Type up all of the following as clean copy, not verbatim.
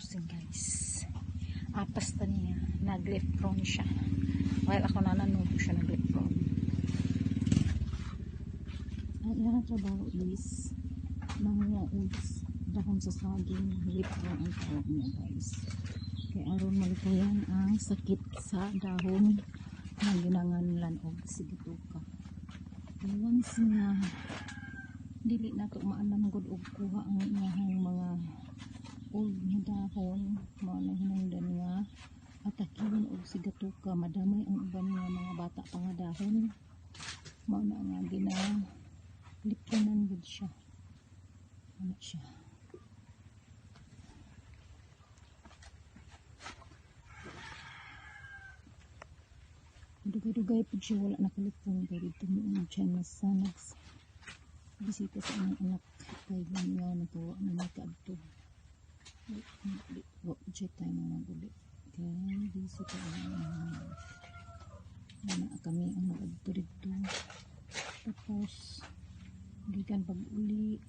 crossing guys. Apas ta niya. Nag-left front siya. While ako nananong siya nag-left front. Ang ilang trabaho is mga is dahon sa saging. Left front ang tawag niya guys. Kaya aron malikuyan ang sakit sa dahon na ginanganlan og sigituka. Once nga dili na to maalam gud og kuha ang iyang mga old nga dahon, mao na hinungdan nga atakihin og sigatuka, madamay ang uban nga mga bata pa nga dahon, mao na nga ginalipunan gud siya. Ano siya? Dugay-dugay po siya, wala nakalipong pero ito yung channel sa bisita sa aming anak kay ganyaw na po na nagkaadto check tayo mga guli kaya bisita na kami ang nag-adto dito tapos gikan pag-uli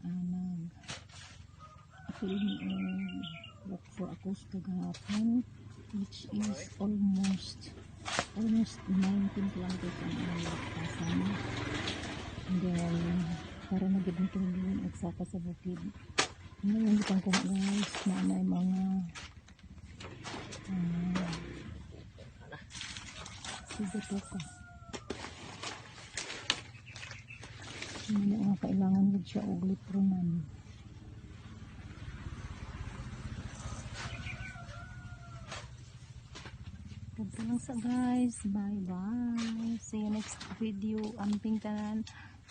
nag-apil work for ako sa kagahapon which is almost 19 kilometers ang nilagpasan. And then para magiging tumulong at saka sa bukid. Ngayon itang ko guys na may mga sigatuka. Hindi nga kailangan din siya og lipronan. Ganito lang sa guys. Bye bye. See you next video. Amping tanan.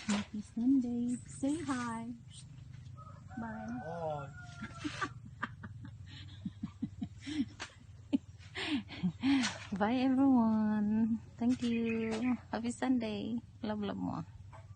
Happy Sunday. Say hi. Bye. Oh. Bye everyone. Thank you. Happy Sunday. Love mo.